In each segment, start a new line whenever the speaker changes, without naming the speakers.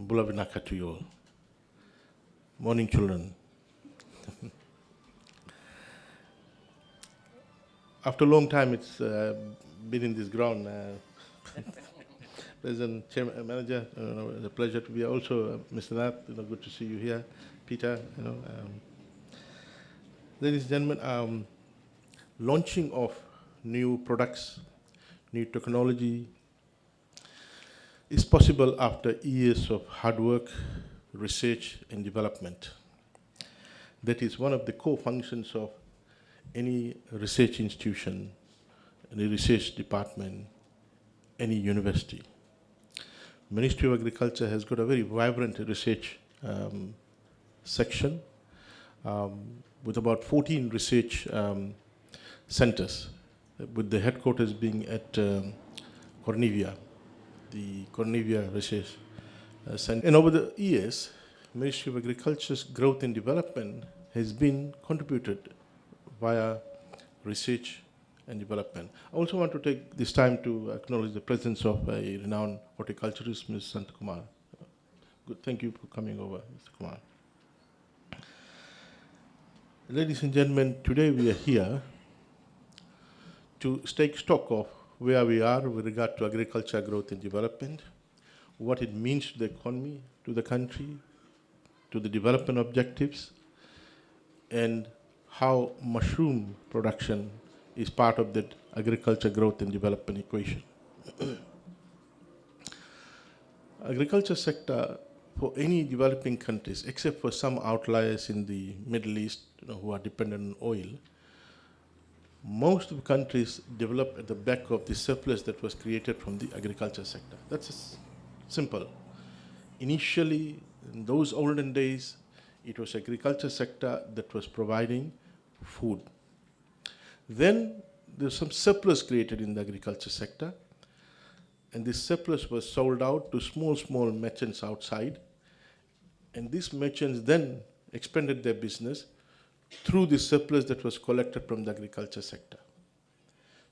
Bula to you all. Morning, children. After a long time, it's been in this ground. President, Chairman, Manager, it's a pleasure to be here. Also, Mr. Nadi, good to see you here. Peter, ladies and gentlemen, launching of new products, new technology is possible after years of hard work, research, and development. That is one of the core functions of any research institution, any research department, any university. Ministry of Agriculture has got a very vibrant research section with about 14 research centers, with the headquarters being at Cornevia, the Cornevia Research Center. And over the years, Ministry of Agriculture's growth and development has been contributed via research and development. I also want to take this time to acknowledge the presence of a renowned horticulturist, Ms. Santakumar. Good, thank you for coming over, Mr. Kumar. Ladies and gentlemen, today we are here to take stock of where we are with regard to agriculture growth and development, what it means to the economy, to the country, to the development objectives, and how mushroom production is part of that agriculture growth and development equation. Agriculture sector for any developing countries, except for some outliers in the Middle East, who are dependent on oil, most of the countries develop at the back of the surplus that was created from the agriculture sector. That's simple. Initially, in those olden days, it was agriculture sector that was providing food. Then there's some surplus created in the agriculture sector, and this surplus was sold out to small merchants outside, and these merchants then expanded their business through the surplus that was collected from the agriculture sector.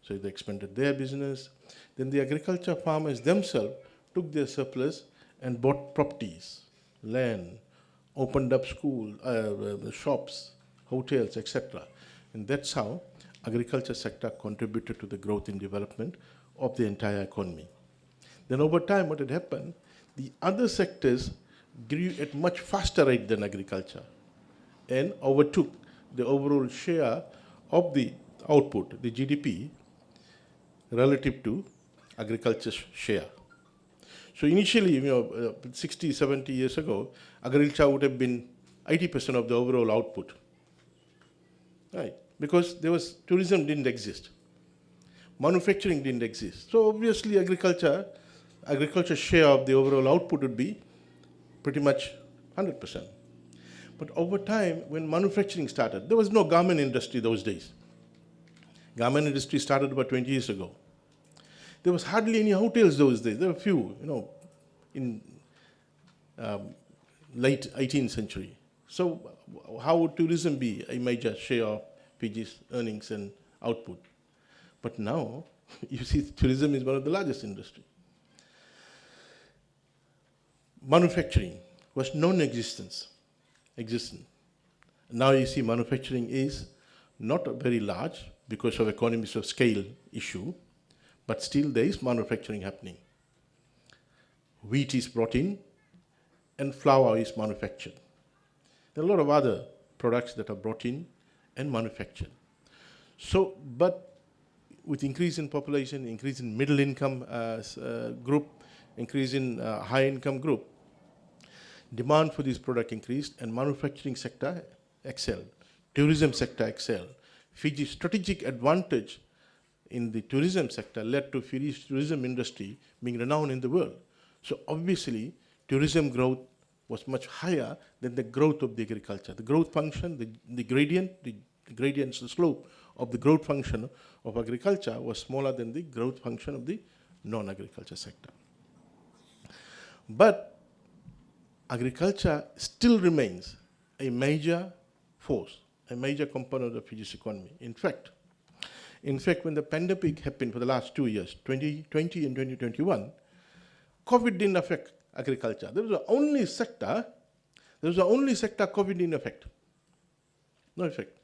So they expanded their business. Then the agriculture farmers themselves took their surplus and bought properties, land, opened up schools, shops, hotels, etc. And that's how agriculture sector contributed to the growth and development of the entire economy. Then over time, what had happened, the other sectors grew at much faster rate than agriculture and overtook the overall share of the output, the GDP, relative to agriculture's share. So initially, 60, 70 years ago, agriculture would have been 80% of the overall output, right? Because tourism didn't exist. Manufacturing didn't exist. So obviously agriculture share of the overall output would be pretty much 100%. But over time, when manufacturing started, there was no garment industry those days. Garment industry started about 20 years ago. There was hardly any hotels those days. There were a few, in late 18th century. So how would tourism be a major share of Fiji's earnings and output? But now, you see, tourism is one of the largest industries. Manufacturing was non-existent. Now you see manufacturing is not very large because of economies of scale issue, but still there is manufacturing happening. Wheat is brought in and flour is manufactured. There are a lot of other products that are brought in and manufactured. So, but with increase in population, increase in middle income group, increase in high income group, demand for this product increased and manufacturing sector excelled, tourism sector excelled. Fiji's strategic advantage in the tourism sector led to Fiji's tourism industry being renowned in the world. So obviously, tourism growth was much higher than the growth of the agriculture. The growth function, the gradient, the slope of the growth function of agriculture was smaller than the growth function of the non-agriculture sector. But agriculture still remains a major force, a major component of Fiji's economy. In fact, when the pandemic happened for the last 2 years, 2020 and 2021, COVID didn't affect agriculture. There was the only sector COVID in effect. No effect.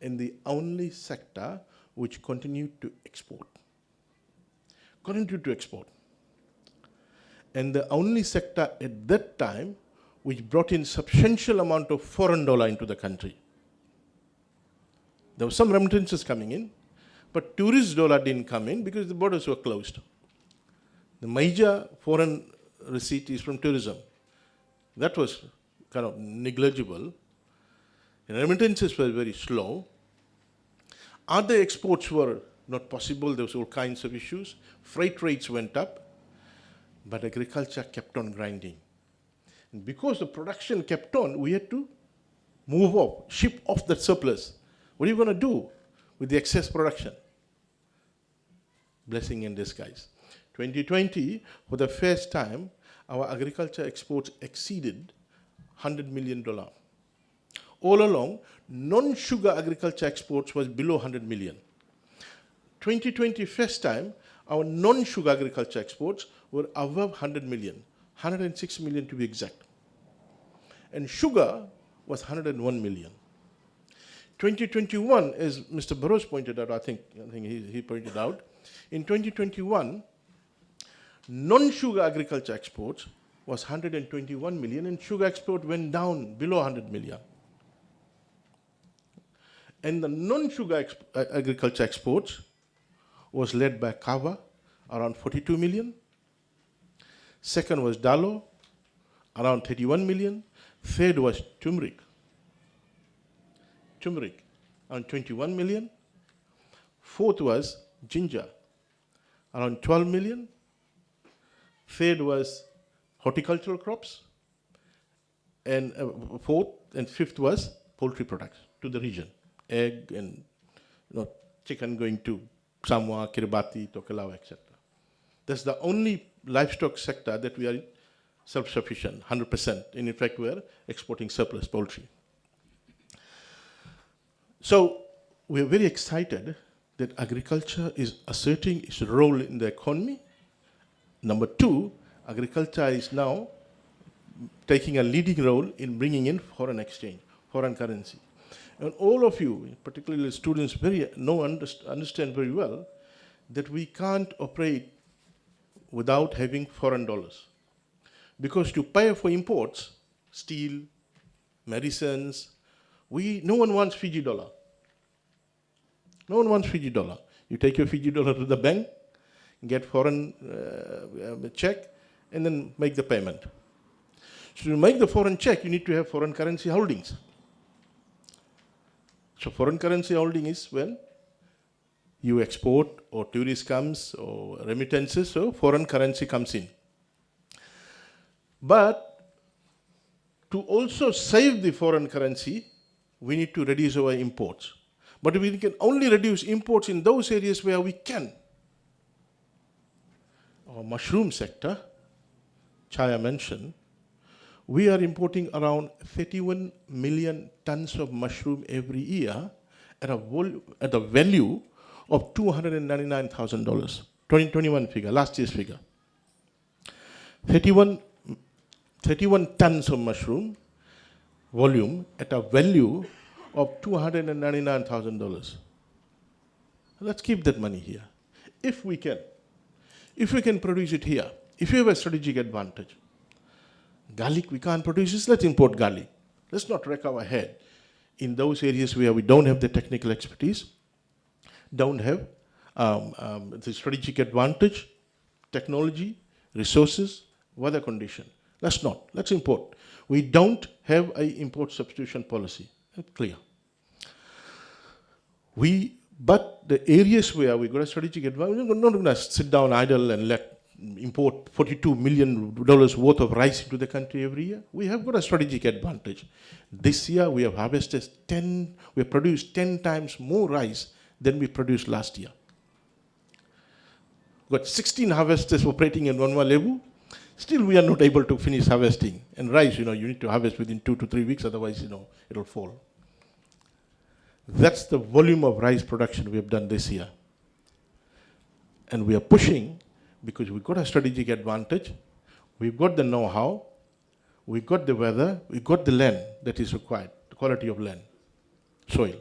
And the only sector which continued to export. And the only sector at that time which brought in substantial amount of foreign dollar into the country. There were some remittances coming in, but tourist dollar didn't come in because the borders were closed. The major foreign receipt is from tourism. That was kind of negligible. And remittances were very slow. Other exports were not possible. There was all kinds of issues. Freight rates went up, but agriculture kept on grinding. And because the production kept on, we had to move off, ship off that surplus. What are you going to do with the excess production? Blessing in disguise. 2020, for the first time, our agriculture exports exceeded $100 million. All along, non-sugar agriculture exports was below 100 million. 2020, first time, our non-sugar agriculture exports were above 100 million, 106 million to be exact. And sugar was 101 million. 2021, as Mr. Burrows pointed out, I think he pointed out, in 2021, non-sugar agriculture exports was 121 million, and sugar export went down below 100 million. And the non-sugar agriculture exports was led by kava, around 42 million. Second was dalo, around 31 million. Third was turmeric, around 21 million. Fourth was ginger, around 12 million. Third was horticultural crops. And fourth and fifth was poultry products to the region. Egg and chicken going to Samoa, Kiribati, Tokelau, etc. That's the only livestock sector that we are self-sufficient, 100%. And in fact, we are exporting surplus poultry. So we are very excited that agriculture is asserting its role in the economy. Number two, agriculture is now taking a leading role in bringing in foreign exchange, foreign currency. And all of you, particularly students, understand very well that we can't operate without having foreign dollars. Because to pay for imports, steel, medicines, no one wants Fiji dollar. No one wants Fiji dollar. You take your Fiji dollar to the bank, get foreign check, and then make the payment. So to make the foreign check, you need to have foreign currency holdings. So foreign currency holding is when you export or tourist comes or remittances, so foreign currency comes in. But to also save the foreign currency, we need to reduce our imports. But we can only reduce imports in those areas where we can. Our mushroom sector, Chaya mentioned, we are importing around 31 million tons of mushroom every year at a value of $299,000. 2021 figure, last year's figure. 31 tons of mushroom volume at a value of $299,000. Let's keep that money here. If we can produce it here, if we have a strategic advantage. Garlic, we can't produce this, let's import garlic. Let's not wreck our head in those areas where we don't have the technical expertise, don't have the strategic advantage, technology, resources, weather condition. Let's not, let's import. We don't have an import substitution policy, clear. But the areas where we got a strategic advantage, we're not going to sit down idle and import $42 million worth of rice into the country every year. We have got a strategic advantage. This year we have produced 10 times more rice than we produced last year. We've got 16 harvesters operating in Votualevu. Still we are not able to finish harvesting. And rice, you need to harvest within 2 to 3 weeks, otherwise, it'll fall. That's the volume of rice production we have done this year. And we are pushing because we've got a strategic advantage, we've got the know-how, we've got the weather, we've got the land that is required, the quality of land, soil.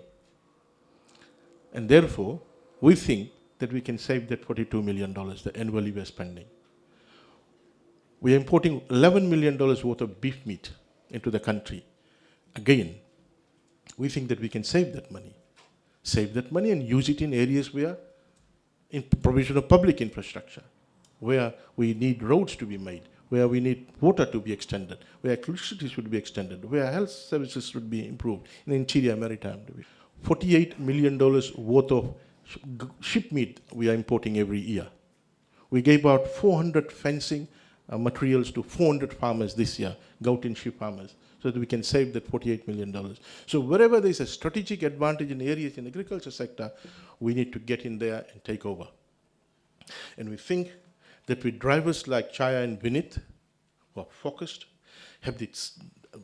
And therefore, we think that we can save that $42 million that annually we're spending. We are importing $11 million worth of beef meat into the country. Again, we think that we can save that money and use it in areas where, in provision of public infrastructure, where we need roads to be made, where we need water to be extended, where electricity should be extended, where health services should be improved, in the interior maritime division. $48 million worth of sheep meat we are importing every year. We gave out 400 fencing materials to 400 farmers this year, goat and sheep farmers, so that we can save that $48 million. So wherever there is a strategic advantage in areas in the agriculture sector, we need to get in there and take over. And we think that with drivers like Chaya and Vinit, who are focused, have these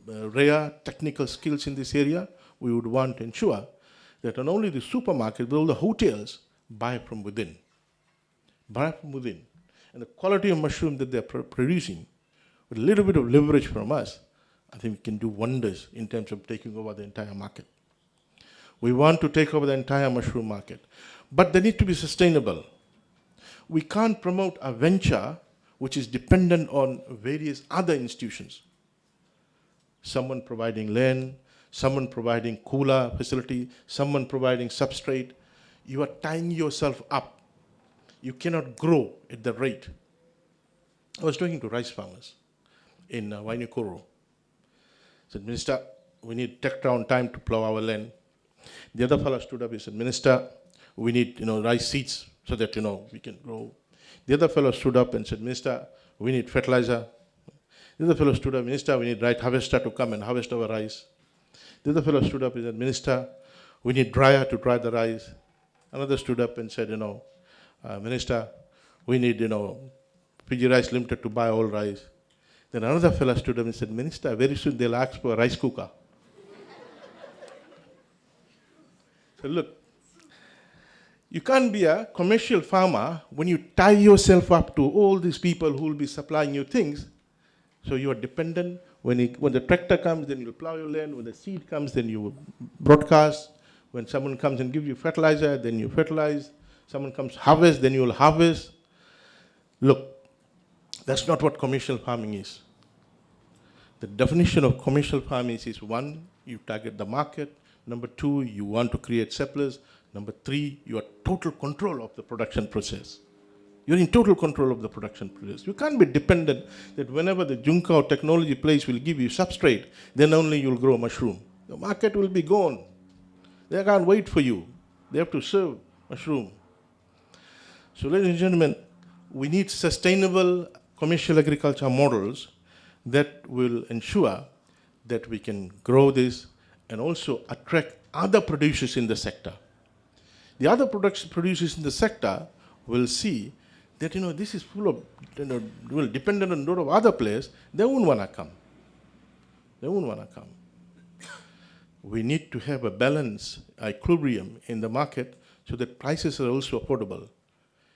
rare technical skills in this area, we would want to ensure that not only the supermarket, but all the hotels buy from within. Buy from within. And the quality of mushroom that they're producing, with a little bit of leverage from us, I think we can do wonders in terms of taking over the entire market. We want to take over the entire mushroom market, but they need to be sustainable. We can't promote a venture which is dependent on various other institutions. Someone providing land, someone providing cooler facility, someone providing substrate. You are tying yourself up. You cannot grow at the rate. I was talking to rice farmers in Wainikoro. I said, Minister, we need take down time to plow our land. The other fellow stood up and said, Minister, we need rice seeds so that we can grow. The other fellow stood up and said, Minister, we need fertilizer. The other fellow stood up, Minister, we need right harvester to come and harvest our rice. The other fellow stood up and said, Minister, we need dryer to dry the rice. Another stood up and said, Minister, we need, PG Rice Limited to buy all rice. Then another fellow stood up and said, Minister, very soon they'll ask for a rice cooker. So look, you can't be a commercial farmer when you tie yourself up to all these people who will be supplying you things. So you are dependent. When the tractor comes, then you'll plow your land. When the seed comes, then you broadcast. When someone comes and gives you fertilizer, then you fertilize. Someone comes harvest, then you'll harvest. Look, that's not what commercial farming is. The definition of commercial farming is, one, you target the market. Number two, you want to create surplus. Number three, you are total control of the production process. You're in total control of the production process. You can't be dependent that whenever the Junko technology place will give you substrate, then only you'll grow mushroom. The market will be gone. They can't wait for you. They have to serve mushroom. So ladies and gentlemen, we need sustainable commercial agriculture models that will ensure that we can grow this and also attract other producers in the sector. The other producers in the sector will see that this is full of, will dependent on a lot of other players. They won't want to come. They won't want to come. We need to have a balance, equilibrium in the market so that prices are also affordable.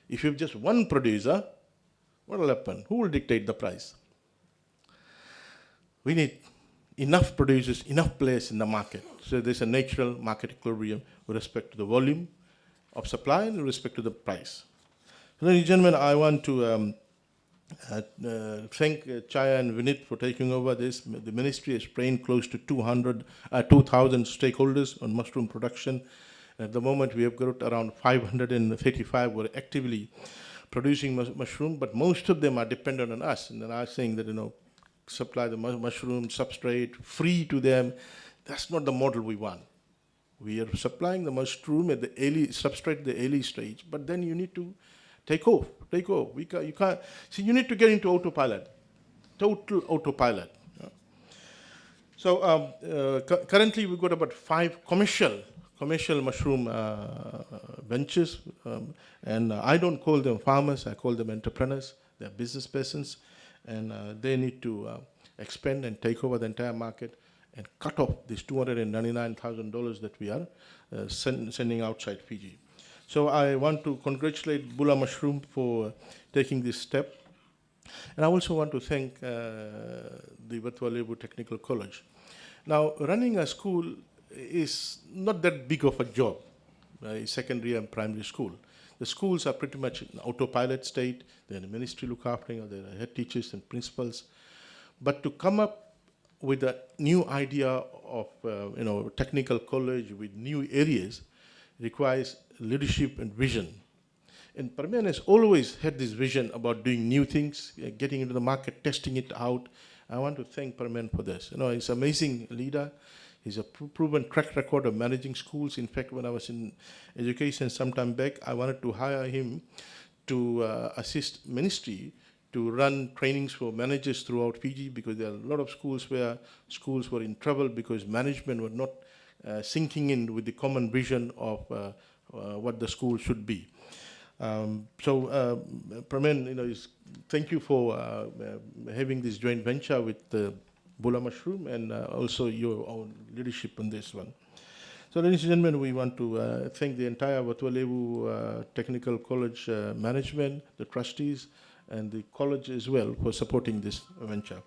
If you have just one producer, what will happen? Who will dictate the price? We need enough producers, enough players in the market. So there's a natural market equilibrium with respect to the volume of supply and with respect to the price. So, ladies and gentlemen, I want to thank Chaya and Vinit for taking over this. The ministry has trained close to 2,000 stakeholders on mushroom production. At the moment, we have got around 535 who are actively producing mushroom, but most of them are dependent on us. And then I'm saying that, supply the mushroom substrate free to them. That's not the model we want. We are supplying the mushroom at the early substrate, the early stage, but then you need to take off. You can't. See, you need to get into autopilot, total autopilot. So currently we've got about 5 commercial mushroom ventures, and I don't call them farmers, I call them entrepreneurs. They're business persons, and they need to expand and take over the entire market and cut off this $299,000 that we are sending outside Fiji. So I want to congratulate Bula Mushroom for taking this step. And I also want to thank the Votualevu Technical College. Now, running a school is not that big of a job, secondary and primary school. The schools are pretty much in autopilot state. They're the ministry look after, there are head teachers and principals. But to come up with a new idea of technical college with new areas requires leadership and vision. And Parmen has always had this vision about doing new things, getting into the market, testing it out. I want to thank Parmen for this. He's an amazing leader. He's a proven track record of managing schools. In fact, when I was in education some time back, I wanted to hire him to assist ministry to run trainings for managers throughout Fiji, because there are a lot of schools where schools were in trouble because management were not sinking in with the common vision of what the school should be. Pramen, thank you for having this joint venture with Bula Mushroom, and also your own leadership on this one. So, ladies and gentlemen, we want to thank the entire Votualevu Technical College management, the trustees, and the college as well for supporting this venture.